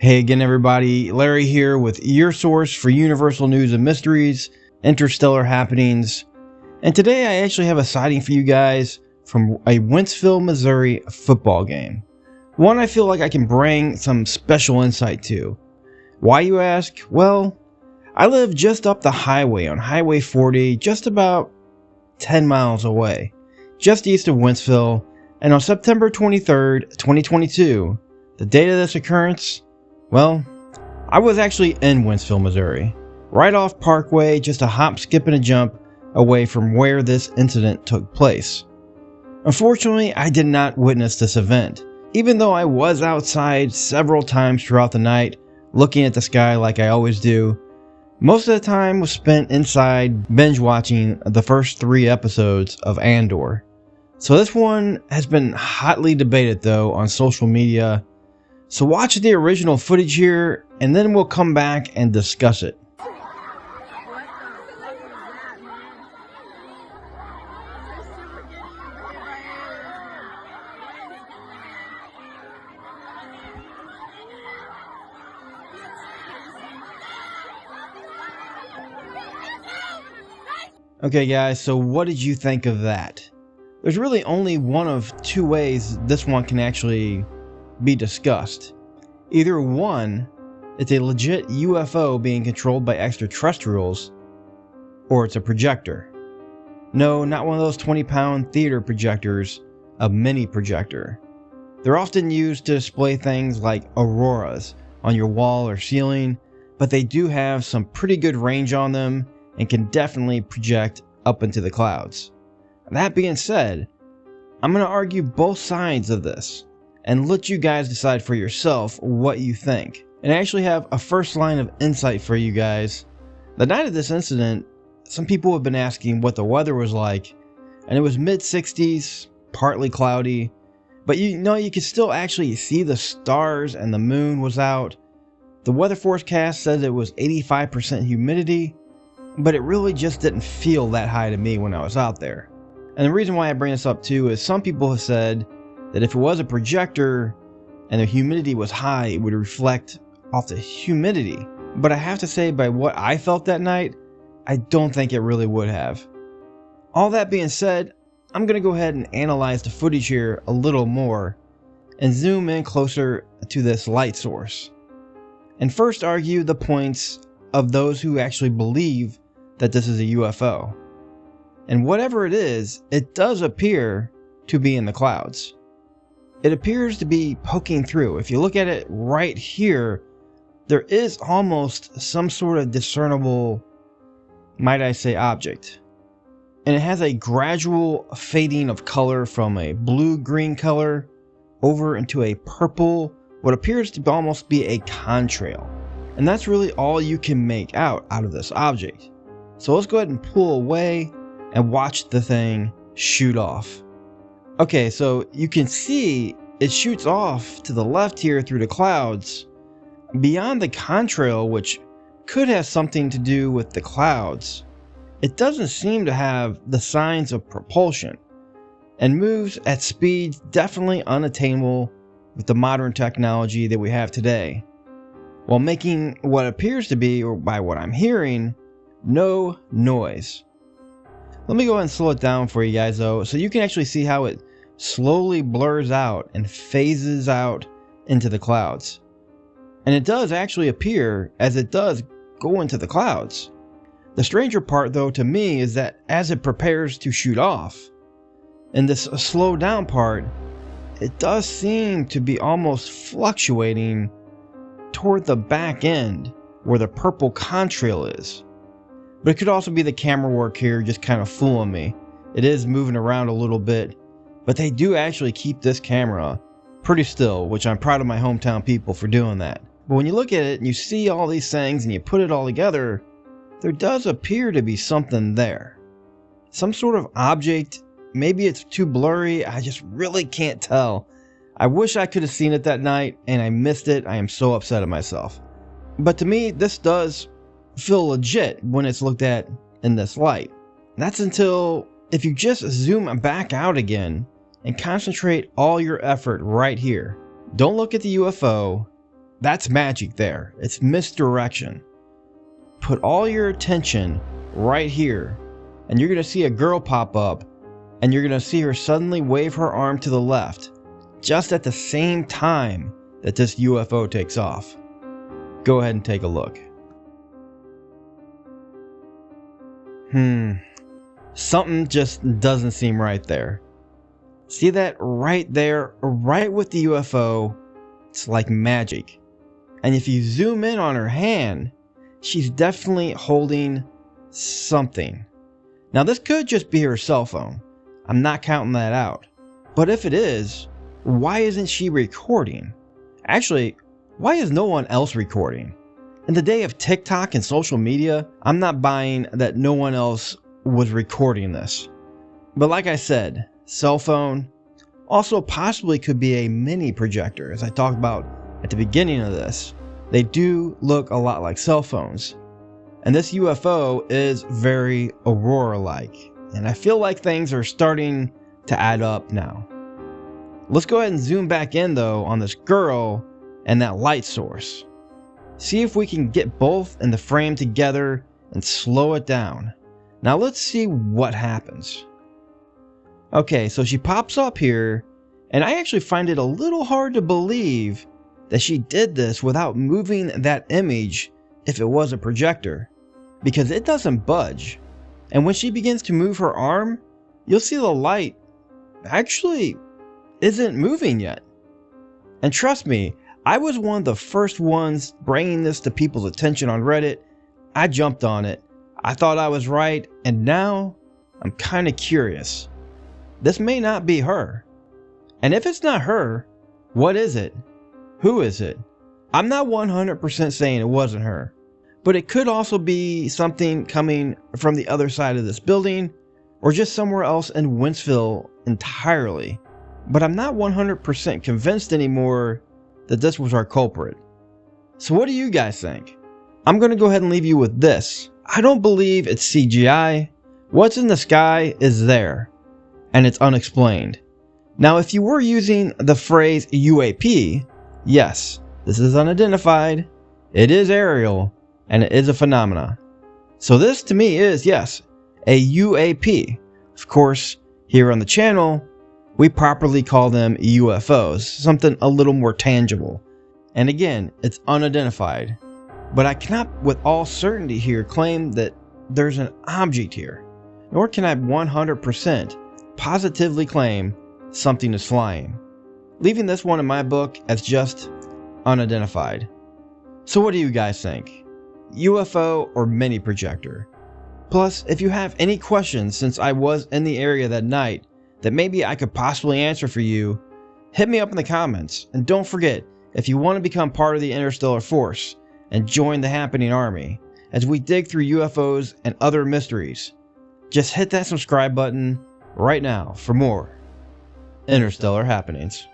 Hey again everybody, Larry here with your source for Universal News and Mysteries, Interstellar happenings, and today I actually have a sighting for you guys from a Wentzville, Missouri football game. One I feel like I can bring some special insight to. Why, you ask? Well, I live just up the highway on Highway 40, just about 10 miles away, just east of Wentzville, and on September 23rd, 2022, the date of this occurrence, well, I was actually in Wentzville, Missouri, right off Parkway, just a hop, skip, and a jump away from where this incident took place. Unfortunately, I did not witness this event, even though I was outside several times throughout the night, looking at the sky like I always do. Most of the time was spent inside binge watching the first 3 episodes of Andor. So this one has been hotly debated though on social media. So watch the original footage here, and then we'll come back and discuss it. Okay guys, so what did you think of that? There's really only one of 2 ways this one can actually be discussed. Either one, it's a legit UFO being controlled by extraterrestrials, or it's a projector. No, not one of those 20-pound theater projectors, a mini projector. They're often used to display things like auroras on your wall or ceiling, but they do have some pretty good range on them and can definitely project up into the clouds. That being said, I'm going to argue both sides of this and let you guys decide for yourself what you think. And I actually have a first line of insight for you guys. The night of this incident, some people have been asking what the weather was like, and it was mid-60s, partly cloudy, but you could still actually see the stars and the moon was out. The weather forecast said it was 85% humidity, but it really just didn't feel that high to me when I was out there. And the reason why I bring this up too is some people have said that if it was a projector and the humidity was high, it would reflect off the humidity. But I have to say, by what I felt that night, I don't think it really would have. All that being said, I'm going to go ahead and analyze the footage here a little more and zoom in closer to this light source. And first argue the points of those who actually believe that this is a UFO. And whatever it is, it does appear to be in the clouds. It appears to be poking through. If you look at it right here, there is almost some sort of discernible, might I say, object. And it has a gradual fading of color from a blue-green color over into a purple, what appears to almost be a contrail. And that's really all you can make out of this object. So let's go ahead and pull away and watch the thing shoot off. Okay, so you can see it shoots off to the left here through the clouds. Beyond the contrail, which could have something to do with the clouds, it doesn't seem to have the signs of propulsion and moves at speeds definitely unattainable with the modern technology that we have today, while making what appears to be, or by what I'm hearing, no noise. Let me go ahead and slow it down for you guys though, so you can actually see how it slowly blurs out and phases out into the clouds. And it does actually appear as it does go into the clouds. The stranger part though to me is that as it prepares to shoot off, in this slow down part, it does seem to be almost fluctuating toward the back end where the purple contrail is. But it could also be the camera work here just kind of fooling me. It is moving around a little bit, but they do actually keep this camera pretty still, which I'm proud of my hometown people for doing that. But when you look at it and you see all these things and you put it all together, there does appear to be something there. Some sort of object. Maybe it's too blurry. I just really can't tell. I wish I could have seen it that night and I missed it. I am so upset at myself. But to me, this does feel legit when it's looked at in this light. That's until if you just zoom back out again and concentrate all your effort right here. Don't look at the UFO. That's magic there. It's misdirection. Put all your attention right here, and you're going to see a girl pop up, and you're going to see her suddenly wave her arm to the left, just at the same time that this UFO takes off. Go ahead and take a look. Something just doesn't seem right there. See that right there, right with the UFO? It's like magic. And if you zoom in on her hand, she's definitely holding something. Now this could just be her cell phone. I'm not counting that out. But if it is, why isn't she recording? Actually, why is no one else recording? In the day of TikTok and social media, I'm not buying that no one else was recording this. But like I said, cell phone also possibly could be a mini projector, as I talked about at the beginning of this. They do look a lot like cell phones. And this UFO is very Aurora-like. And I feel like things are starting to add up now. Let's go ahead and zoom back in though on this girl and that light source. See if we can get both in the frame together and slow it down. Now let's see what happens. Okay, so she pops up here, and I actually find it a little hard to believe that she did this without moving that image if it was a projector, because it doesn't budge. And when she begins to move her arm, you'll see the light actually isn't moving yet. And trust me, I was one of the first ones bringing this to people's attention on Reddit. I jumped on it. I thought I was right, and now I'm kind of curious. This may not be her. And if it's not her, what is it? Who is it? I'm not 100% saying it wasn't her, but it could also be something coming from the other side of this building, or just somewhere else in Wenztville entirely. But I'm not 100% convinced anymore that this was our culprit. So what do you guys think? I'm going to go ahead and leave you with this. I don't believe it's CGI. What's in the sky is there, and it's unexplained. Now, if you were using the phrase UAP, yes, this is unidentified, it is aerial, and it is a phenomena. So this to me is, yes, a UAP. Of course, here on the channel, we properly call them UFOs, something a little more tangible. And again, it's unidentified. But I cannot with all certainty here claim that there's an object here, nor can I 100% positively claim something is flying, leaving this one in my book as just unidentified. So what do you guys think? UFO or mini projector? Plus, if you have any questions, since I was in the area that night, that maybe I could possibly answer for you, hit me up in the comments. And don't forget, if you want to become part of the Interstellar Force and join the Happening Army as we dig through UFOs and other mysteries, just hit that subscribe button right now for more Interstellar happenings.